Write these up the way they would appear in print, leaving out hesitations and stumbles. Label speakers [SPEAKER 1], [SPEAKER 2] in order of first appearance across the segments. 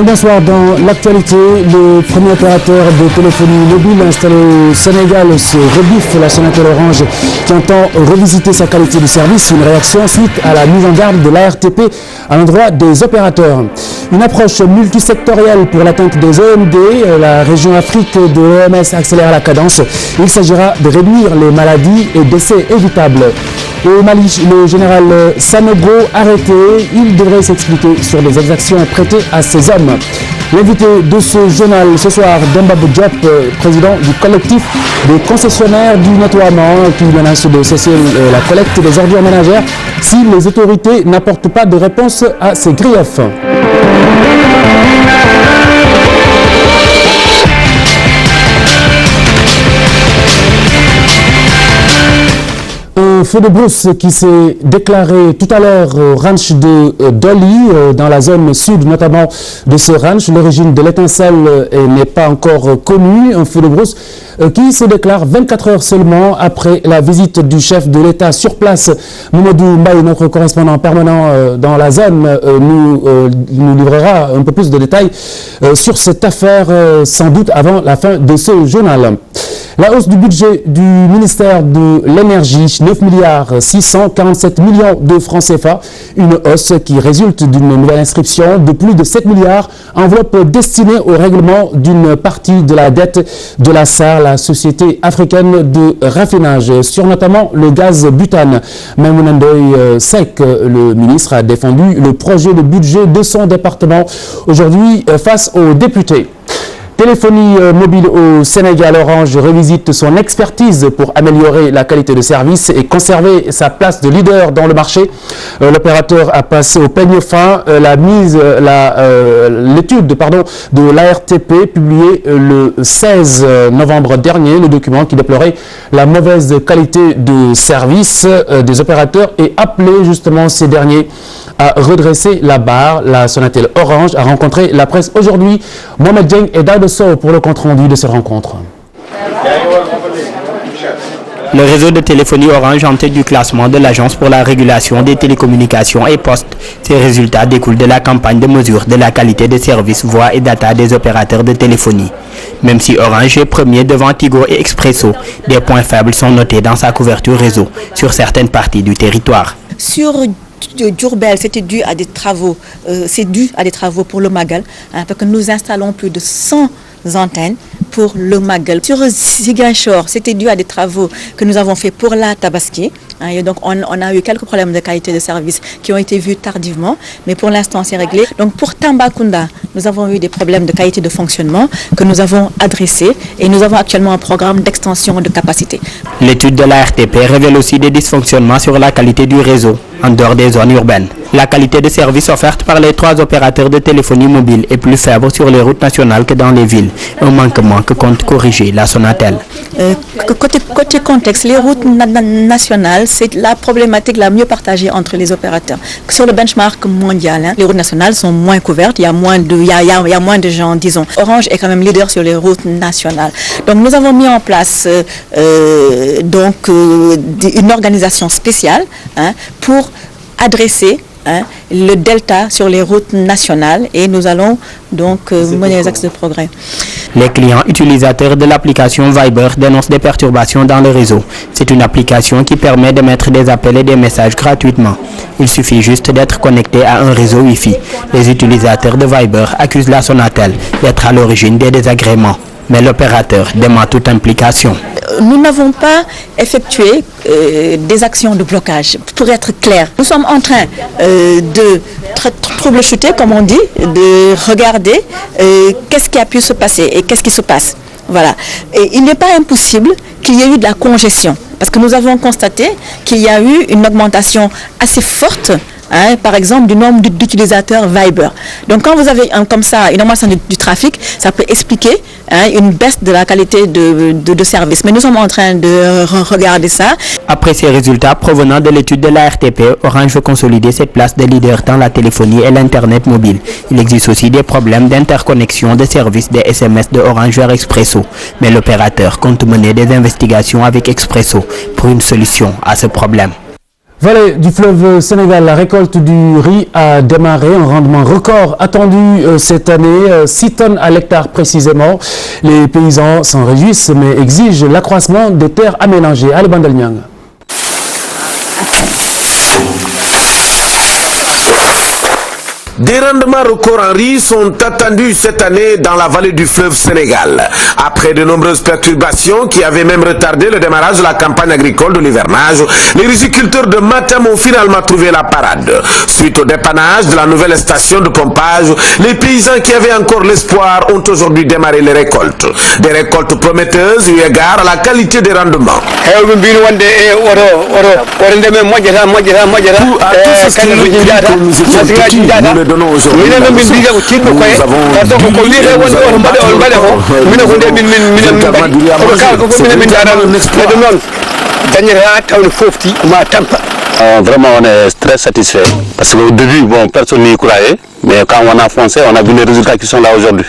[SPEAKER 1] Bonsoir. Dans l'actualité, le premier opérateur de téléphonie mobile installé au Sénégal se rebiffe. La Sonatel Orange qui entend revisiter sa qualité de service. Une réaction suite à la mise en garde de l'ARTP à l'endroit des opérateurs. Une approche multisectorielle pour l'atteinte des OMD. La région Afrique de l'OMS accélère la cadence. Il s'agira de réduire les maladies et décès évitables. Au Mali, le général Sanogo arrêté, il devrait s'expliquer sur les exactions prêtées à ses hommes. L'invité de ce journal ce soir, Demba Diop, président du collectif des concessionnaires du nettoiement, qui menace de cesser la collecte des ordures ménagères si les autorités n'apportent pas de réponse à ces griefs. Un feu de brousse qui s'est déclaré tout à l'heure au ranch de Dolly, dans la zone sud notamment de ce ranch. L'origine de l'étincelle n'est pas encore connue. Un feu de brousse qui se déclare 24 heures seulement après la visite du chef de l'État sur place. Mamadou Mbaye, notre correspondant permanent dans la zone, nous livrera un peu plus de détails sur cette affaire, sans doute avant la fin de ce journal. La hausse du budget du ministère de l'Énergie, 9 milliards 647 millions de francs CFA, une hausse qui résulte d'une nouvelle inscription de plus de 7 milliards, enveloppe destinée au règlement d'une partie de la dette de la SAR, la Société africaine de raffinage, sur notamment le gaz butane. Maimouna Ndoye Seck, le ministre, a défendu le projet de budget de son département aujourd'hui face aux députés. Téléphonie mobile au Sénégal, Orange revisite son expertise pour améliorer la qualité de service et conserver sa place de leader dans le marché. L'opérateur a passé au peigne fin l'étude de l'ARTP publiée le 16 novembre dernier. Le document qui déplorait la mauvaise qualité de service des opérateurs et appelait justement ces derniers à redresser la barre. La Sonatel Orange a rencontré la presse aujourd'hui. Mohamed Dieng et Daouda Sow pour le compte-rendu de cette rencontre.
[SPEAKER 2] Le réseau de téléphonie Orange en tête du classement de l'Agence pour la régulation des télécommunications et postes. Ces résultats découlent de la campagne de mesure de la qualité des services voix et data des opérateurs de téléphonie. Même si Orange est premier devant Tigo et Expresso, des points faibles sont notés dans sa couverture réseau sur certaines parties du territoire.
[SPEAKER 3] Sur Diourbel, c'était dû à des travaux, c'est dû à des travaux pour le Magal, parce que nous installons plus de 100 antennes pour le Magal. Sur Ziguinchor, c'était dû à des travaux que nous avons fait pour la Tabaski. Et donc on a eu quelques problèmes de qualité de service qui ont été vus tardivement, mais pour l'instant c'est réglé. Donc pour Tambacounda, nous avons eu des problèmes de qualité de fonctionnement que nous avons adressés et nous avons actuellement un programme d'extension de capacité.
[SPEAKER 2] L'étude de la RTP révèle aussi des dysfonctionnements sur la qualité du réseau en dehors des zones urbaines. La qualité de service offerte par les 3 opérateurs de téléphonie mobile est plus faible sur les routes nationales que dans les villes. Un manquement que compte corriger la Sonatel.
[SPEAKER 3] Côté contexte, les routes nationales, c'est la problématique la mieux partagée entre les opérateurs. Sur le benchmark mondial, les routes nationales sont moins couvertes, il y a moins de gens, disons. Orange est quand même leader sur les routes nationales. Donc nous avons mis en place une organisation spéciale pour adresser le delta sur les routes nationales et nous allons donc mener les axes de progrès.
[SPEAKER 2] Les clients utilisateurs de l'application Viber dénoncent des perturbations dans le réseau. C'est une application qui permet d'émettre des appels et des messages gratuitement. Il suffit juste d'être connecté à un réseau Wi-Fi. Les utilisateurs de Viber accusent la Sonatel d'être à l'origine des désagréments. Mais l'opérateur dément toute implication.
[SPEAKER 3] Nous n'avons pas effectué des actions de blocage, pour être clair. Nous sommes en train de troubleshooter, comme on dit, de regarder qu'est-ce qui a pu se passer et qu'est-ce qui se passe. Voilà. Et il n'est pas impossible qu'il y ait eu de la congestion, parce que nous avons constaté qu'il y a eu une augmentation assez forte, par exemple, du nombre d'utilisateurs Viber. Donc quand vous avez comme ça une augmentation du trafic, ça peut expliquer une baisse de la qualité de service. Mais nous sommes en train de regarder ça.
[SPEAKER 2] Après ces résultats provenant de l'étude de la RTP, Orange veut consolider cette place de leader dans la téléphonie et l'Internet mobile. Il existe aussi des problèmes d'interconnexion des services des SMS de Orange vers Expresso. Mais l'opérateur compte mener des investigations avec Expresso pour une solution à ce problème.
[SPEAKER 1] Vallée du fleuve Sénégal, la récolte du riz a démarré, un rendement record attendu cette année, 6 tonnes à l'hectare précisément. Les paysans s'en réjouissent mais exigent l'accroissement des terres aménagées. Allez, Bandel Niang.
[SPEAKER 4] Des rendements records en riz sont attendus cette année dans la vallée du fleuve Sénégal. Après de nombreuses perturbations qui avaient même retardé le démarrage de la campagne agricole de l'hivernage, les riziculteurs de Matam ont finalement trouvé la parade. Suite au dépannage de la nouvelle station de pompage, les paysans qui avaient encore l'espoir ont aujourd'hui démarré les récoltes. Des récoltes prometteuses eu égard à la qualité des rendements. Pour à tous ceux qui nous écrivent que nous étions petits, nous les donnons aujourd'hui. Nous avons
[SPEAKER 5] vraiment, on est très satisfait. Parce qu'au début, bon, personne n'y croyait. Mais quand on a foncé, on a vu les résultats qui sont là aujourd'hui.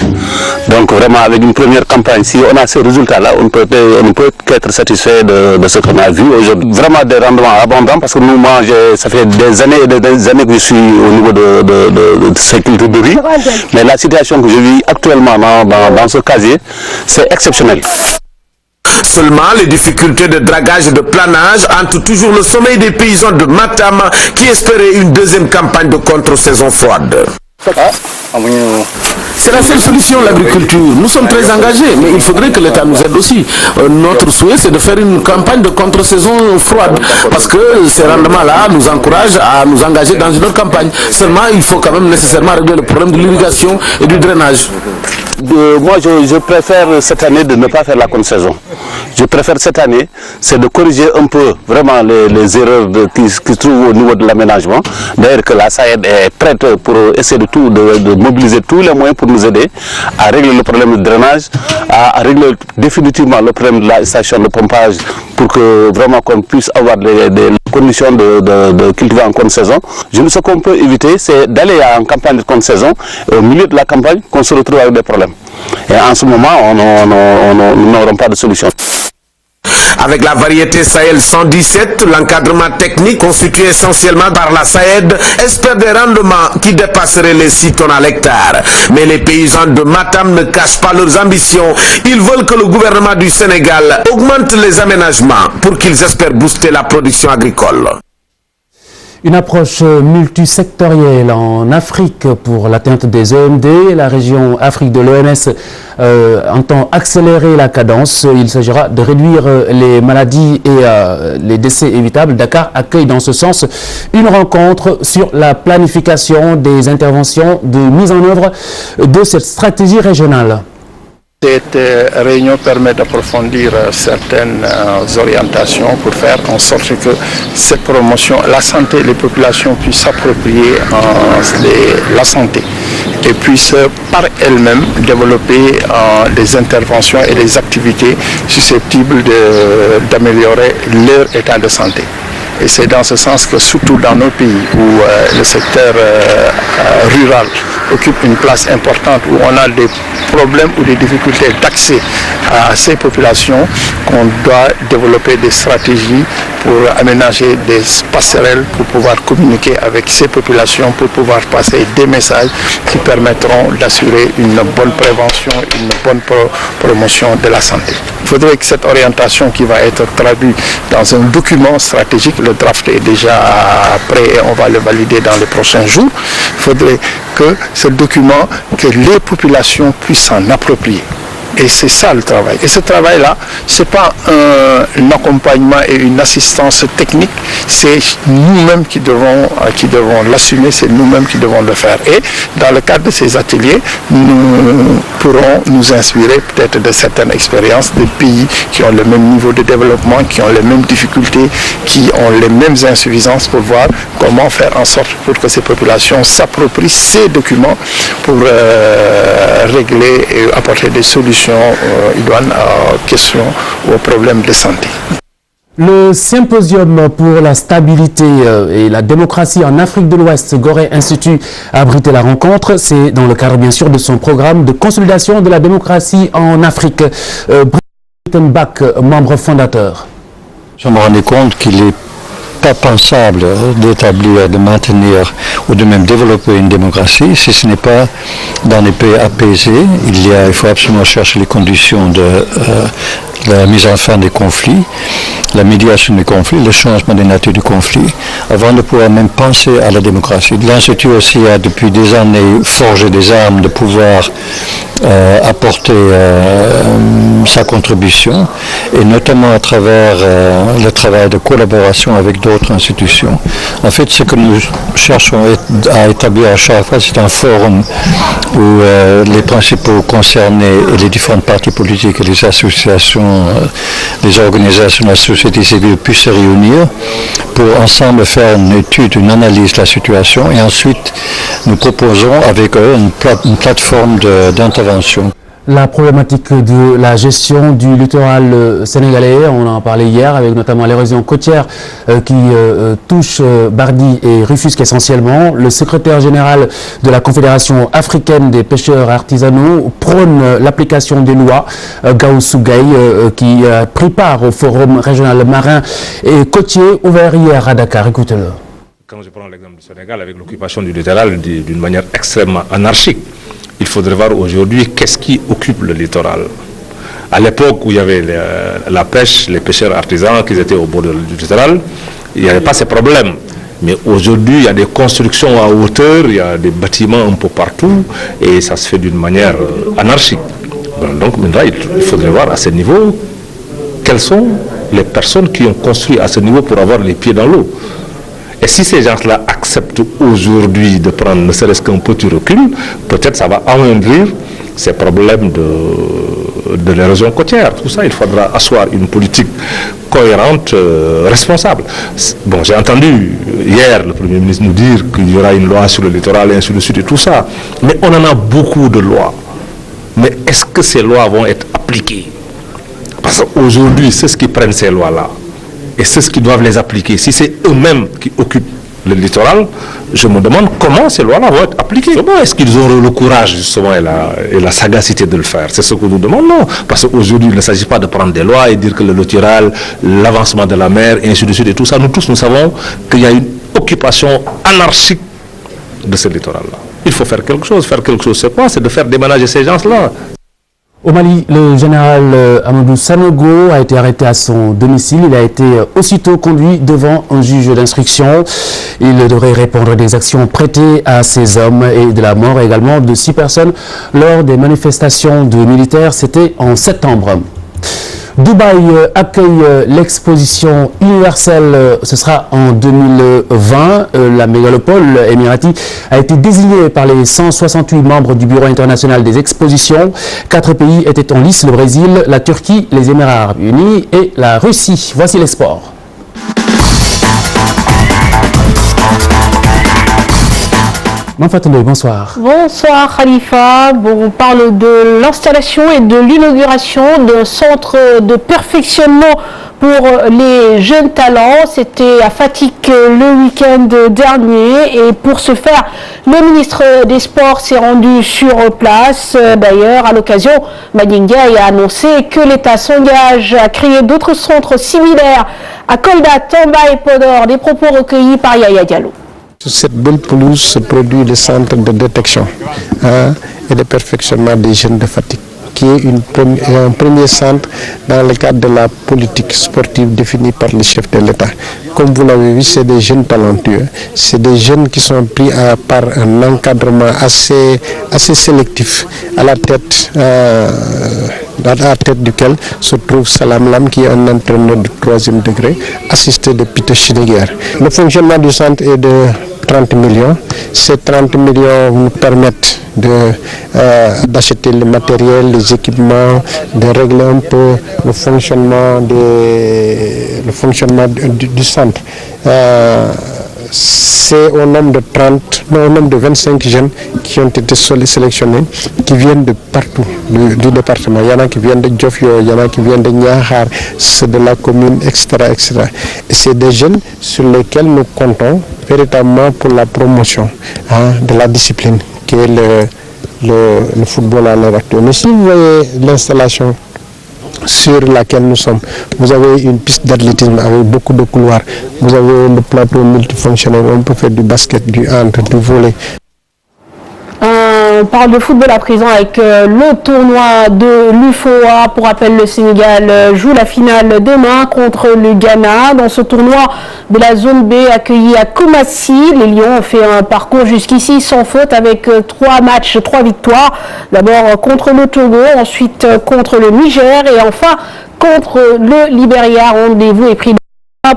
[SPEAKER 5] Donc vraiment, avec une première campagne, si on a ces résultats-là, on ne peut qu'être satisfait de ce qu'on a vu aujourd'hui. Vraiment des rendements abondants parce que nous, moi, ça fait des années et des années que je suis au niveau de ces cultures de riz. Mais la situation que je vis actuellement dans ce casier, c'est exceptionnel.
[SPEAKER 4] Seulement, les difficultés de dragage et de planage hantent toujours le sommeil des paysans de Matam qui espéraient une deuxième campagne de contre-saison froide. C'est la seule solution, l'agriculture. Nous sommes très engagés, mais il faudrait que l'État nous aide aussi. Notre souhait, c'est de faire une campagne de contre-saison froide, parce que ces rendements-là nous encouragent à nous engager dans une autre campagne. Seulement, il faut quand même nécessairement régler le problème de l'irrigation et du drainage.
[SPEAKER 5] Moi, je préfère cette année de ne pas faire la contre-saison. Je préfère cette année, c'est de corriger un peu vraiment les erreurs qui se trouvent au niveau de l'aménagement. D'ailleurs que la SAED est prête pour essayer de mobiliser tous les moyens pour nous aider à régler le problème de drainage, à régler définitivement le problème de la station de pompage pour que vraiment qu'on puisse avoir des conditions de cultiver en contre-saison. Ce qu'on peut éviter, c'est d'aller en campagne de contre-saison et au milieu de la campagne qu'on se retrouve avec des problèmes. Et en ce moment, nous n'aurons pas de solution.
[SPEAKER 4] Avec la variété Sahel 117, l'encadrement technique constitué essentiellement par la SAED espère des rendements qui dépasseraient les 6 tonnes à l'hectare. Mais les paysans de Matam ne cachent pas leurs ambitions. Ils veulent que le gouvernement du Sénégal augmente les aménagements pour qu'ils espèrent booster la production agricole.
[SPEAKER 1] Une approche multisectorielle en Afrique pour l'atteinte des OMD. La région Afrique de l'OMS entend accélérer la cadence. Il s'agira de réduire les maladies et les décès évitables. Dakar accueille dans ce sens une rencontre sur la planification des interventions de mise en œuvre de cette stratégie régionale.
[SPEAKER 6] Cette réunion permet d'approfondir certaines orientations pour faire en sorte que cette promotion, la santé, les populations puissent s'approprier la santé et puissent par elles-mêmes développer des interventions et des activités susceptibles d'améliorer leur état de santé. Et c'est dans ce sens que surtout dans nos pays où le secteur rural occupe une place importante, où on a des problèmes ou des difficultés d'accès à ces populations, qu'on doit développer des stratégies pour aménager des passerelles pour pouvoir communiquer avec ces populations, pour pouvoir passer des messages qui permettront d'assurer une bonne prévention, une bonne promotion de la santé. Il faudrait que cette orientation qui va être traduite dans un document stratégique, le draft est déjà prêt et on va le valider dans les prochains jours. Il faudrait que ce document, que les populations puissent s'en approprier. Et c'est ça le travail. Et ce travail-là, ce n'est pas un accompagnement et une assistance technique, c'est nous-mêmes qui devons l'assumer, c'est nous-mêmes qui devons le faire. Et dans le cadre de ces ateliers, nous pourrons nous inspirer peut-être de certaines expériences des pays qui ont le même niveau de développement, qui ont les mêmes difficultés, qui ont les mêmes insuffisances pour voir comment faire en sorte pour que ces populations s'approprient ces documents pour régler et apporter des solutions idoines aux questions ou aux problèmes de santé.
[SPEAKER 1] Le symposium pour la stabilité et la démocratie en Afrique de l'Ouest, Gorée Institut, a abrité la rencontre. C'est dans le cadre, bien sûr, de son programme de consolidation de la démocratie en Afrique. Brittenbach, membre fondateur.
[SPEAKER 7] Je me rendais compte qu'il est pas pensable d'établir, de maintenir ou de même développer une démocratie si ce n'est pas dans des pays apaisés. Il faut absolument chercher les conditions de la mise en fin des conflits, la médiation des conflits, le changement des natures du conflit, avant de pouvoir même penser à la démocratie. L'Institut aussi a depuis des années forgé des armes de pouvoir apporter sa contribution, et notamment à travers le travail de collaboration avec d'autres institutions. En fait, ce que nous cherchons à établir à chaque fois, c'est un forum où les principaux concernés et les différentes partis politiques et les associations, les organisations de la société civile puissent se réunir pour ensemble faire une étude, une analyse de la situation, et ensuite nous proposons avec eux une plateforme d'intervention.
[SPEAKER 1] La problématique de la gestion du littoral sénégalais, on en a parlé hier avec notamment l'érosion côtière qui touche Bardi et Rufisque essentiellement. Le secrétaire général de la Confédération africaine des pêcheurs artisanaux prône l'application des lois. Gaussou Gaye qui a pris part au forum régional marin et côtier ouvert hier à Dakar. Écoutez-le.
[SPEAKER 8] Quand je prends l'exemple du Sénégal avec l'occupation du littoral d'une manière extrêmement anarchique, il faudrait voir aujourd'hui qu'est-ce qui occupe le littoral. À l'époque où il y avait la pêche, les pêcheurs artisans qui étaient au bord du littoral, il n'y avait pas ces problèmes. Mais aujourd'hui, il y a des constructions à hauteur, il y a des bâtiments un peu partout, et ça se fait d'une manière anarchique. Donc maintenant, il faudrait voir à ce niveau quelles sont les personnes qui ont construit à ce niveau pour avoir les pieds dans l'eau. Et si ces gens-là acceptent aujourd'hui de prendre ne serait-ce qu'un petit recul, peut-être ça va amoindrir ces problèmes de l'érosion côtière. Tout ça, il faudra asseoir une politique cohérente, responsable. Bon, j'ai entendu hier le Premier ministre nous dire qu'il y aura une loi sur le littoral et ainsi de suite et tout ça. Mais on en a beaucoup de lois. Mais est-ce que ces lois vont être appliquées? Parce qu'aujourd'hui, c'est ce qui prennent ces lois-là. Et c'est ce qui doivent les appliquer. Si c'est eux-mêmes qui occupent le littoral, je me demande comment ces lois-là vont être appliquées. Comment est-ce qu'ils auront le courage justement et la sagacité de le faire? C'est ce que nous demandons. Parce qu'aujourd'hui, il ne s'agit pas de prendre des lois et dire que le littoral, l'avancement de la mer, et ainsi de suite et tout ça. Nous tous, nous savons qu'il y a une occupation anarchique de ce littoral-là. Il faut faire quelque chose. Faire quelque chose, c'est quoi? C'est de faire déménager ces gens-là.
[SPEAKER 1] Au Mali, le général Amadou Sanogo a été arrêté à son domicile. Il a été aussitôt conduit devant un juge d'instruction. Il devrait répondre des actions prêtées à ces hommes et de la mort également de 6 personnes lors des manifestations de militaires. C'était en septembre. Dubaï accueille l'exposition universelle, ce sera en 2020. La mégalopole émirati a été désignée par les 168 membres du Bureau international des expositions. 4 pays étaient en lice, le Brésil, la Turquie, les Émirats arabes unis et la Russie. Voici les sports. Bonsoir.
[SPEAKER 9] Bonsoir Khalifa. Bon, on parle de l'installation et de l'inauguration d'un centre de perfectionnement pour les jeunes talents. C'était à Fatick le week-end dernier et pour ce faire, le ministre des Sports s'est rendu sur place. D'ailleurs, à l'occasion, Madinga a annoncé que l'État s'engage à créer d'autres centres similaires à Kolda, Tamba et Podor. Des propos recueillis par Yaya Diallo.
[SPEAKER 10] Sur cette belle pelouse se produit le centre de détection et de perfectionnement des jeunes de Fatick, qui est un premier centre dans le cadre de la politique sportive définie par le chef de l'État. Comme vous l'avez vu, c'est des jeunes talentueux, c'est des jeunes qui sont pris par un encadrement assez sélectif à la tête duquel se trouve Salam Lam, qui est un entraîneur de 3e degré, assisté de Peter Schneider. Le fonctionnement du centre est de 30 millions. Ces 30 millions nous permettent d'acheter le matériel, les équipements, de régler un peu le fonctionnement du centre. C'est au nombre de 25 jeunes qui ont été sélectionnés, qui viennent de partout du département. Il y en a qui viennent de Djofio, il y en a qui viennent de Niahar, c'est de la commune, etc., etc. Et c'est des jeunes sur lesquels nous comptons véritablement pour la promotion de la discipline qui est le football à l'heure actuelle. Mais si vous voyez l'installation sur laquelle nous sommes. Vous avez une piste d'athlétisme avec beaucoup de couloirs. Vous avez le plateau multifonctionnel. On peut faire du basket, du hand, du volley.
[SPEAKER 9] On parle de football à présent avec le tournoi de l'UFOA. Pour rappel, le Sénégal joue la finale demain contre le Ghana. Dans ce tournoi de la zone B accueilli à Koumassi, les Lions ont fait un parcours jusqu'ici sans faute avec 3 matchs, 3 victoires. D'abord contre le Togo, ensuite contre le Niger et enfin contre le Libéria. Rendez-vous est pris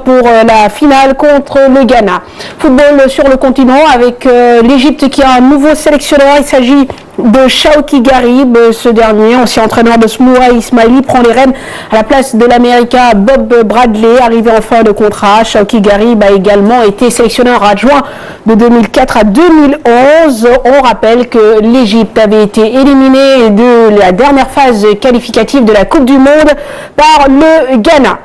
[SPEAKER 9] pour la finale contre le Ghana. Football sur le continent avec l'Égypte qui a un nouveau sélectionneur. Il s'agit de Shawki Garib. Ce dernier, ancien entraîneur de Smoura Ismaili, prend les rênes à la place de l'Américain Bob Bradley, arrivé en fin de contrat. Shawki Garib a également été sélectionneur adjoint de 2004 à 2011. On rappelle que l'Égypte avait été éliminée de la dernière phase qualificative de la Coupe du Monde par le Ghana.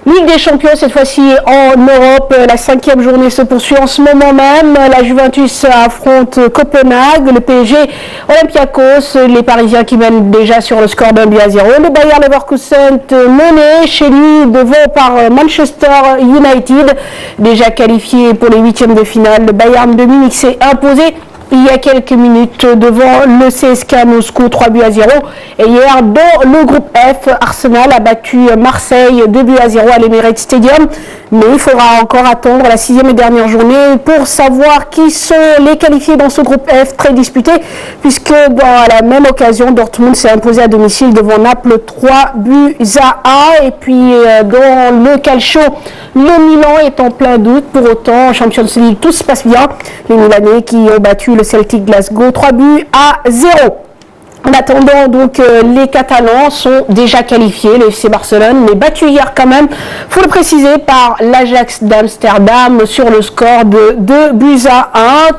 [SPEAKER 9] Ligue des champions, cette fois-ci en Europe. La 5e journée se poursuit en ce moment même. La Juventus affronte Copenhague, le PSG, Olympiakos, les Parisiens qui mènent déjà sur le score d'1-0. Le Bayer Leverkusen mené chez lui devant par Manchester United, déjà qualifié pour les 8e de finale. Le Bayern de Munich s'est imposé il y a quelques minutes devant le CSKA Moscou 3-0. Et hier, dans le groupe F, Arsenal a battu Marseille 2-0 à l'Emirates Stadium. Mais il faudra encore attendre la 6e et dernière journée pour savoir qui sont les qualifiés dans ce groupe F très disputé, puisque à la même occasion, Dortmund s'est imposé à domicile devant Naples 3-1. Et puis dans le calcio, le Milan est en plein doute. Pour autant, en Champions League, tout se passe bien. Les Milanais qui ont battu le Celtic Glasgow 3-0. En attendant, donc, les Catalans sont déjà qualifiés. Le FC Barcelone, mais battu hier quand même, faut le préciser, par l'Ajax d'Amsterdam sur le score de 2-1,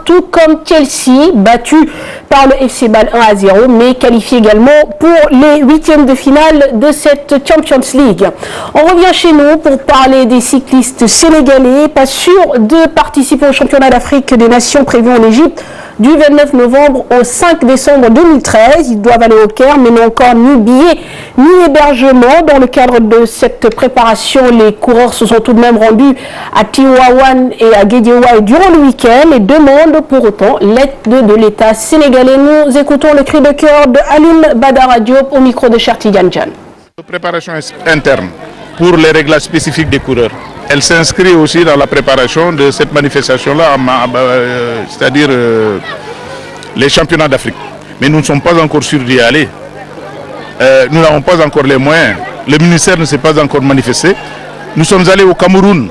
[SPEAKER 9] tout comme Chelsea, battu par le FC Bâle 1-0, mais qualifié également pour les 8e de finale de cette Champions League. On revient chez nous pour parler des cyclistes sénégalais, pas sûr de participer au championnat d'Afrique des Nations prévu en Égypte du 29 novembre au 5 décembre 2013. Ils doivent aller au Caire, mais n'ont encore ni billet ni hébergement. Dans le cadre de cette préparation, les coureurs se sont tout de même rendus à Tivaouane et à Guédiawaye durant le week-end et demandent pour autant l'aide de l'État sénégalais. Nous écoutons le cri de cœur de Alim Badara Diop au micro de Chertigan John.
[SPEAKER 6] La préparation interne pour les réglages spécifiques des coureurs. Elle s'inscrit aussi dans la préparation de cette manifestation-là, c'est-à-dire les championnats d'Afrique. Mais nous ne sommes pas encore sûrs d'y aller. Nous n'avons pas encore les moyens. Le ministère ne s'est pas encore manifesté. Nous sommes allés au Cameroun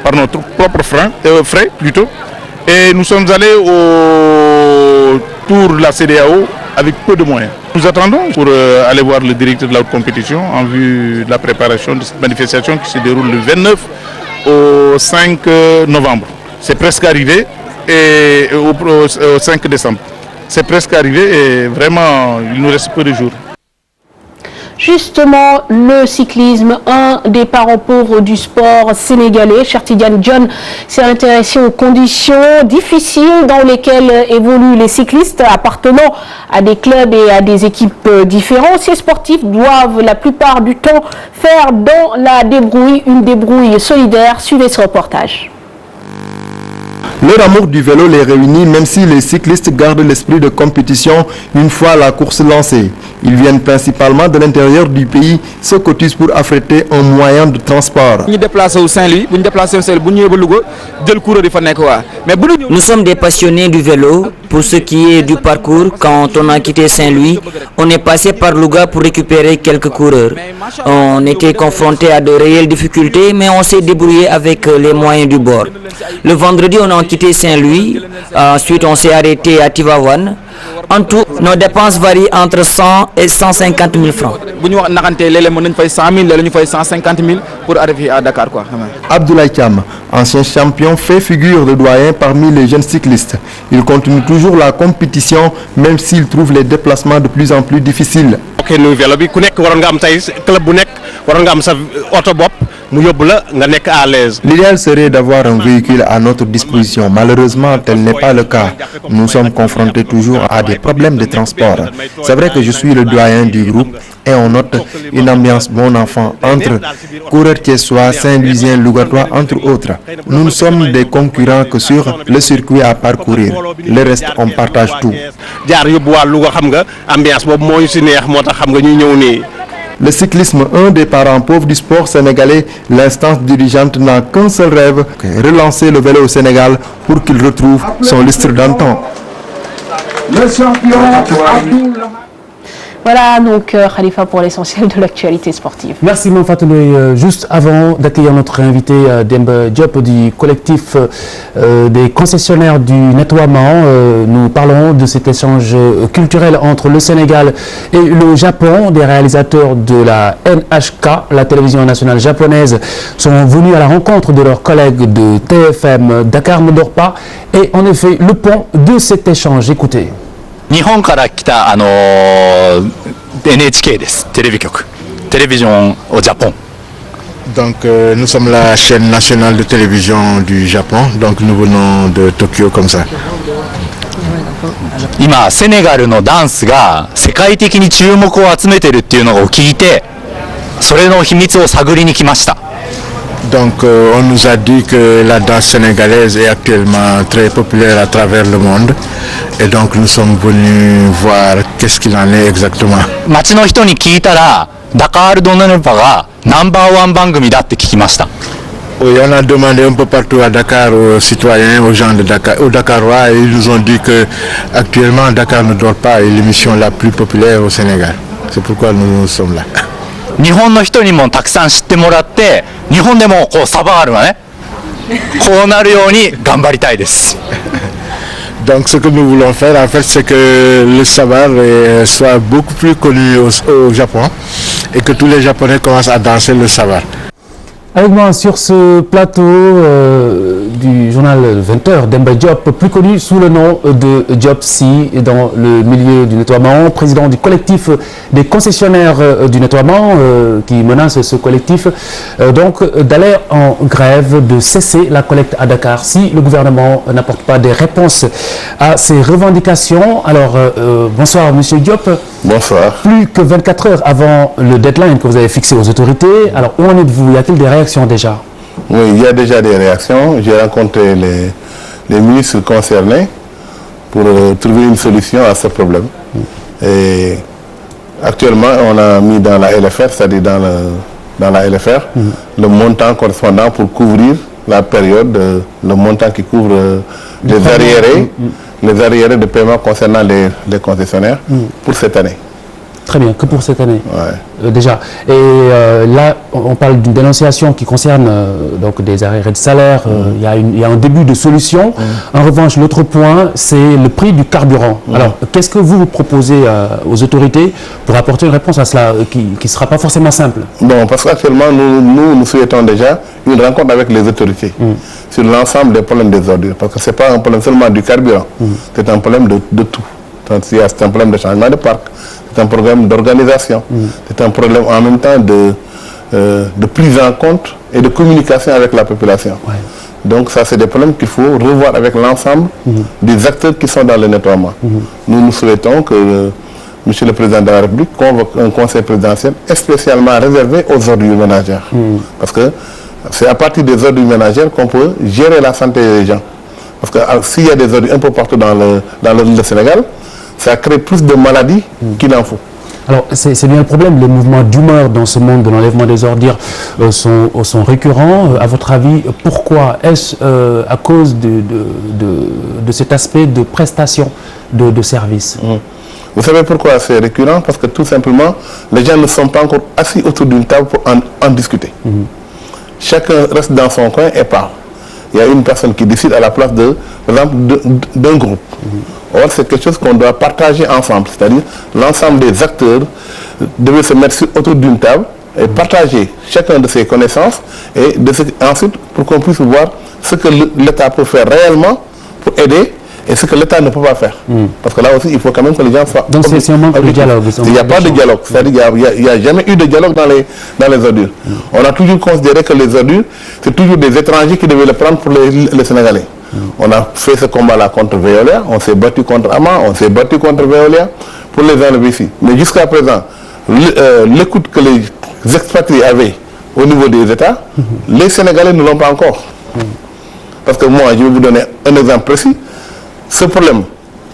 [SPEAKER 6] par notre propre frais plutôt. Et nous sommes allés au tour de la CEDEAO avec peu de moyens. Nous attendons pour aller voir le directeur de la haute compétition en vue de la préparation de cette manifestation qui se déroule le 29 au 5 novembre. C'est presque arrivé, et au 5 décembre. C'est presque arrivé et vraiment il nous reste peu de jours.
[SPEAKER 9] Justement, le cyclisme, un des parents pauvres du sport sénégalais, Chertigan John, s'est intéressé aux conditions difficiles dans lesquelles évoluent les cyclistes appartenant à des clubs et à des équipes différentes. Ces sportifs doivent la plupart du temps faire dans la débrouille, une débrouille solidaire. Suivez ce reportage.
[SPEAKER 11] Leur amour du vélo les réunit même si les cyclistes gardent l'esprit de compétition une fois la course lancée. Ils viennent principalement de l'intérieur du pays, se cotisent pour affréter un moyen de transport.
[SPEAKER 12] Nous sommes des passionnés du vélo. Pour ce qui est du parcours, quand on a quitté Saint-Louis, on est passé par Louga pour récupérer quelques coureurs. On était confronté à de réelles difficultés, mais on s'est débrouillé avec les moyens du bord. Le vendredi, on a quitté Saint-Louis. Ensuite, on s'est arrêté à Tivaouane. En tout, nos dépenses varient entre 100 et 150 000 francs.
[SPEAKER 11] Pour arriver à Dakar. Abdoulaye Thiam, ancien champion, fait figure de doyen parmi les jeunes cyclistes. Il continue toujours la compétition, même s'il trouve les déplacements de plus en plus difficiles.
[SPEAKER 6] à l'aise. L'idéal serait d'avoir un véhicule à notre disposition. Malheureusement, tel n'est pas le cas. Nous sommes confrontés toujours à des problèmes de transport. C'est vrai que je suis le doyen du groupe et on note une ambiance bon enfant entre coureurs thiessois, Saint-Louisien, Lougatois, entre autres. Nous sommes des concurrents que sur le circuit à parcourir. Le reste, on partage tout. Le cyclisme, un des parents pauvres du sport sénégalais, l'instance dirigeante n'a qu'un seul rêve, relancer le vélo au Sénégal pour qu'il retrouve son lustre d'antan.
[SPEAKER 9] Le champion Voilà donc Khalifa pour l'essentiel de l'actualité sportive.
[SPEAKER 1] Merci Manfatoulé. Juste avant d'accueillir notre invité Demba Diop du collectif des concessionnaires du nettoiement, nous parlons de cet échange culturel entre le Sénégal et le Japon. Des réalisateurs de la NHK, la télévision nationale japonaise, sont venus à la rencontre de leurs collègues de TFM. Dakar ne dort pas et en effet le pont de cet échange. Écoutez.
[SPEAKER 13] 日本から来たNHK です。テレビ局。テレビジョンau Japon.
[SPEAKER 6] Donc nous sommes la chaîne nationale de télévision du Japon. Donc nous venons de Tokyo comme ça.
[SPEAKER 13] 今セネガルのダンスが世界的に注目を集めているっていうのを聞いて、それの秘密を探りに来ました。
[SPEAKER 6] Donc on nous a dit que la danse sénégalaise est actuellement très populaire à travers le monde et donc nous sommes venus voir qu'est-ce qu'il en est exactement.
[SPEAKER 13] 街の人に聞いたらダカールドネルパがナンバーワン番組だって聞きました。
[SPEAKER 6] Oui, on a demandé un peu partout à Dakar aux citoyens, aux gens de Dakar, aux Dakarois, et ils nous ont dit que actuellement Dakar ne dort pas est l'émission la plus populaire au Sénégal. C'est pourquoi nous sommes là.
[SPEAKER 13] 日本の人にもたくさん知ってもらって日本でもこうサバールがねこうなるように頑張りたいです。
[SPEAKER 6] Donc ce que nous voulons faire en fait c'est que le sabar soit beaucoup plus connu au Japon et que tous les Japonais commencent à danser le sabar.
[SPEAKER 1] Avec moi sur ce plateau du journal 20h, Demba Diop, plus connu sous le nom de Diop Sy dans le milieu du nettoiement, président du collectif des concessionnaires du nettoiement qui menace ce collectif donc d'aller en grève, de cesser la collecte à Dakar si le gouvernement n'apporte pas des réponses à ces revendications. Alors bonsoir Monsieur Diop.
[SPEAKER 6] Bonsoir.
[SPEAKER 1] Plus que 24 heures avant le deadline que vous avez fixé aux autorités, alors où en êtes-vous? Y a-t-il des réactions déjà?
[SPEAKER 14] Oui, il y a déjà des réactions. J'ai rencontré les ministres concernés pour trouver une solution à ce problème. Et actuellement, on a mis dans la LFR, c'est-à-dire dans la LFR, le montant correspondant pour couvrir la période, le montant qui couvre les arriérés de paiement concernant les concessionnaires pour cette année.
[SPEAKER 1] Très bien, que pour cette année,
[SPEAKER 14] ouais.
[SPEAKER 1] Déjà. Et là, on parle d'une dénonciation qui concerne donc des arriérés de salaire. Il y a un début de solution. En revanche, l'autre point, c'est le prix du carburant. Alors, qu'est-ce que vous proposez aux autorités pour apporter une réponse à cela qui ne sera pas forcément simple?
[SPEAKER 14] Bon, parce qu'actuellement, nous souhaitons déjà une rencontre avec les autorités sur l'ensemble des problèmes des ordures. Parce que ce n'est pas un problème seulement du carburant, c'est un problème de tout. C'est un problème de changement de parc. C'est un problème d'organisation, c'est un problème en même temps de prise en compte et de communication avec la population.
[SPEAKER 1] Ouais.
[SPEAKER 14] Donc ça, c'est des problèmes qu'il faut revoir avec l'ensemble des acteurs qui sont dans le nettoiement. Nous souhaitons que Monsieur le Président de la République convoque un conseil présidentiel spécialement réservé aux ordures ménagères. Parce que c'est à partir des ordures ménagères qu'on peut gérer la santé des gens. Parce que s'il y a des ordures un peu partout dans le Sénégal, ça crée plus de maladies qu'il en faut.
[SPEAKER 1] Alors, c'est bien le problème. Les mouvements d'humeur dans ce monde de l'enlèvement des ordures sont récurrents. À votre avis, pourquoi? Est-ce à cause de cet aspect de prestation de services?
[SPEAKER 14] Vous savez pourquoi c'est récurrent? Parce que tout simplement, les gens ne sont pas encore assis autour d'une table pour en discuter. Chacun reste dans son coin et parle. Il y a une personne qui décide à la place d'un groupe. Or, c'est quelque chose qu'on doit partager ensemble, c'est-à-dire l'ensemble des acteurs devaient se mettre autour d'une table et partager chacun de ses connaissances et ensuite pour qu'on puisse voir ce que l'État peut faire réellement pour aider Et ce que l'État ne peut pas faire. Parce que là aussi, il faut quand même que les gens soient...
[SPEAKER 1] Donc c'est un manque de dialogue.
[SPEAKER 14] Il n'y a pas de dialogue. C'est-à-dire qu'il n'y a jamais eu de dialogue dans les ordures. On a toujours considéré que les ordures, c'est toujours des étrangers qui devaient le prendre pour les Sénégalais. On a fait ce combat-là contre Veolia, on s'est battu contre Ama, on s'est battu contre Veolia pour les enlever ici. Mais jusqu'à présent, l'écoute que les expatriés avaient au niveau des États, les Sénégalais ne l'ont pas encore. Parce que moi, je vais vous donner un exemple précis. Ce problème,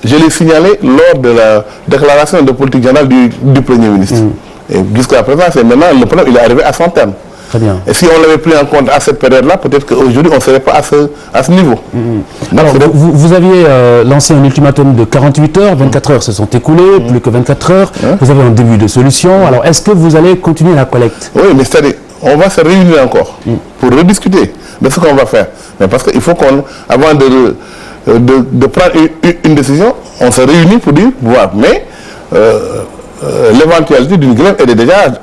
[SPEAKER 14] je l'ai signalé lors de la déclaration de politique générale du Premier ministre. Et jusqu'à présent, c'est maintenant, le problème il est arrivé à son terme.
[SPEAKER 1] Très bien.
[SPEAKER 14] Et si on l'avait pris en compte à cette période-là, peut-être qu'aujourd'hui, on ne serait pas à ce niveau.
[SPEAKER 1] Alors, vous aviez lancé un ultimatum de 48 heures, 24 heures se sont écoulées, plus que 24 heures. Vous avez un début de solution. Alors, est-ce que vous allez continuer la collecte?
[SPEAKER 14] Oui, mais c'est-à-dire, on va se réunir encore pour rediscuter de ce qu'on va faire. Mais parce qu'il faut qu'on, avant de prendre une décision, on se réunit pour dire, voilà, mais l'éventualité d'une grève,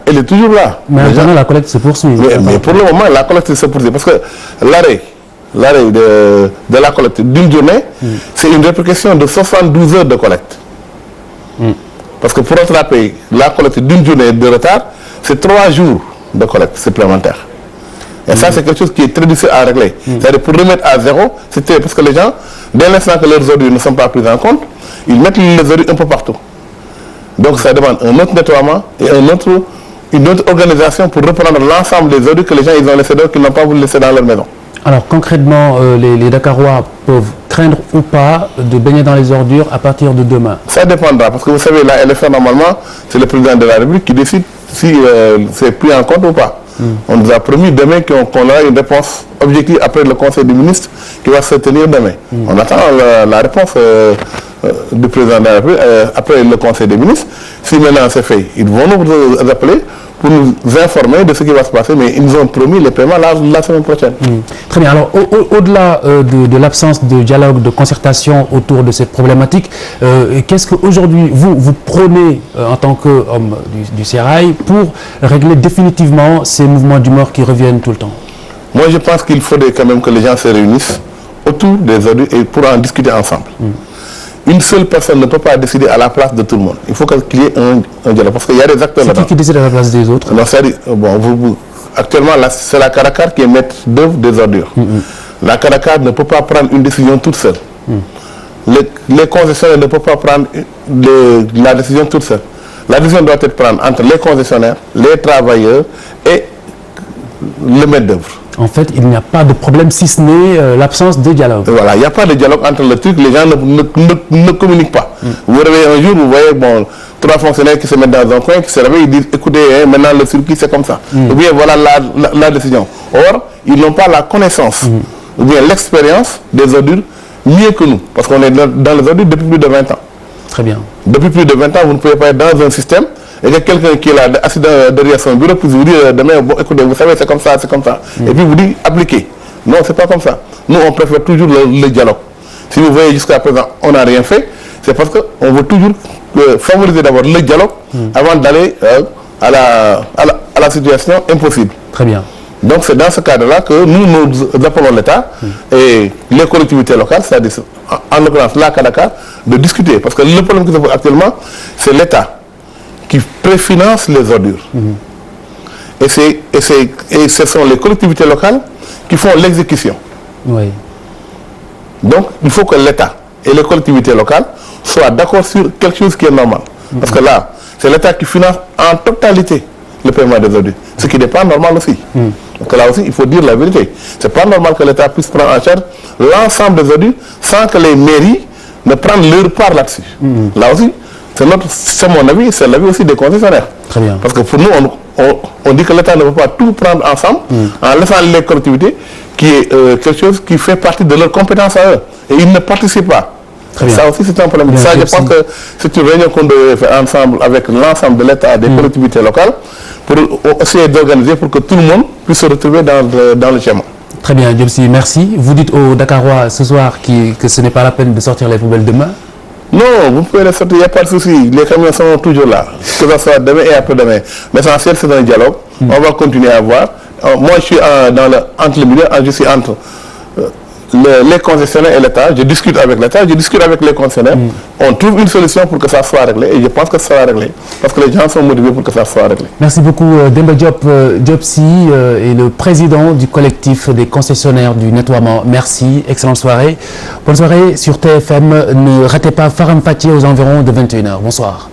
[SPEAKER 14] elle est toujours là.
[SPEAKER 1] Mais maintenant, la collecte se poursuit.
[SPEAKER 14] Mais pour le moment, la collecte se poursuit. Parce que l'arrêt de la collecte d'une journée, c'est une répercussion de 72 heures de collecte. Parce que pour rattraper la collecte d'une journée de retard, c'est 3 jours de collecte supplémentaire. Et ça, c'est quelque chose qui est très difficile à régler. C'est-à-dire pour remettre à zéro, c'était parce que les gens, dès l'instant que leurs ordures ne sont pas prises en compte, ils mettent les ordures un peu partout. Donc ça demande un autre nettoiement et une autre organisation pour reprendre l'ensemble des ordures que les gens ils ont laissées dehors, qu'ils n'ont pas voulu laisser dans leur maison.
[SPEAKER 1] Alors concrètement, les Dakarois peuvent craindre ou pas de baigner dans les ordures à partir de demain? Ça
[SPEAKER 14] dépendra, parce que vous savez, la LFR normalement, c'est le président de la République qui décide si c'est pris en compte ou pas. On nous a promis demain qu'on aura une réponse objective après le Conseil des ministres qui va se tenir demain. On attend la réponse du président de la République après le Conseil des ministres. Si maintenant c'est fait, ils vont nous appeler pour nous informer de ce qui va se passer, mais ils nous ont promis les paiements la semaine prochaine.
[SPEAKER 1] Très bien. Alors, au-delà de l'absence de dialogue, de concertation autour de cette problématique, qu'est-ce qu'aujourd'hui vous prônez en tant qu'homme du Sérail pour régler définitivement ces mouvements d'humeur qui reviennent tout le temps?
[SPEAKER 14] Moi, je pense qu'il faudrait quand même que les gens se réunissent autour des ordures et pour en discuter ensemble. Une seule personne ne peut pas décider à la place de tout le monde. Il faut qu'il y ait un dialogue. Parce qu'il y a des acteurs là-dedans.
[SPEAKER 1] C'est qui décide à la place des autres?
[SPEAKER 14] Non, actuellement, c'est la Caracar qui est maître d'œuvre des ordures. La Caracar ne peut pas prendre une décision toute seule. Les concessionnaires ne peuvent pas prendre la décision toute seule. La décision doit être prise entre les concessionnaires, les travailleurs et le maître d'œuvre.
[SPEAKER 1] En fait, il n'y a pas de problème si ce n'est l'absence de dialogue.
[SPEAKER 14] Voilà, il n'y a pas de dialogue entre le truc, les gens ne communiquent pas. Vous réveillez un jour, vous voyez 3 fonctionnaires qui se mettent dans un coin, qui se réveillent, ils disent écoutez, maintenant le circuit c'est comme ça. Ou bien voilà la décision. Or, ils n'ont pas la connaissance, ou bien l'expérience des ordures mieux que nous. Parce qu'on est dans les ordures depuis plus de 20 ans.
[SPEAKER 1] Très bien.
[SPEAKER 14] Depuis plus de 20 ans, vous ne pouvez pas être dans un système et que quelqu'un qui est là, assis derrière son bureau, puis vous dire demain, bon, écoutez, vous savez, c'est comme ça, c'est comme ça. Et puis vous dites, appliquez. Non, c'est pas comme ça. Nous, on préfère toujours le dialogue. Si vous voyez jusqu'à présent, on n'a rien fait, c'est parce qu'on veut toujours favoriser d'abord le dialogue avant d'aller à la situation impossible.
[SPEAKER 1] Très bien.
[SPEAKER 14] Donc c'est dans ce cadre-là que nous appelons l'État et les collectivités locales, c'est-à-dire en l'occurrence la Caracar, de discuter. Parce que le problème qui se pose actuellement, c'est l'État qui préfinance les ordures. Et ce sont les collectivités locales qui font l'exécution.
[SPEAKER 1] Oui.
[SPEAKER 14] Donc il faut que l'État et les collectivités locales soient d'accord sur quelque chose qui est normal. Parce que là, c'est l'État qui finance en totalité le paiement des ordures. Ce qui n'est pas normal aussi. Donc là aussi, il faut dire la vérité. Ce n'est pas normal que l'État puisse prendre en charge l'ensemble des ordures sans que les mairies ne prennent leur part là-dessus. Là aussi, c'est mon avis, c'est l'avis aussi des concessionnaires.
[SPEAKER 1] Très bien.
[SPEAKER 14] Parce que pour nous, on dit que l'État ne peut pas tout prendre ensemble en laissant les collectivités, qui est quelque chose qui fait partie de leurs compétences à eux. Et ils ne participent pas. Ça aussi, c'est un problème. Bien, ça, je pense que c'est une réunion qu'on devait faire ensemble avec l'ensemble de l'État et des collectivités locales pour essayer d'organiser pour que tout le monde puisse se retrouver dans le schéma.
[SPEAKER 1] Très bien, Diopsi, merci. Vous dites aux Dakarois ce soir que ce n'est pas la peine de sortir les poubelles demain?
[SPEAKER 14] Non, vous pouvez les sortir, il n'y a pas de souci. Les camions sont toujours là, que ce soit demain et après-demain. L'essentiel, c'est un dialogue. On va continuer à voir. Moi, je suis entre le milieu, je suis entre les concessionnaires et l'État, je discute avec l'État, je discute avec les concessionnaires, on trouve une solution pour que ça soit réglé et je pense que ça sera réglé parce que les gens sont motivés pour que ça soit réglé.
[SPEAKER 1] Merci beaucoup Demba Diop Diopsi et le président du collectif des concessionnaires du nettoiement. Merci, excellente soirée. Bonne soirée sur TFM. Ne ratez pas Faram Fati aux environs de 21h. Bonsoir.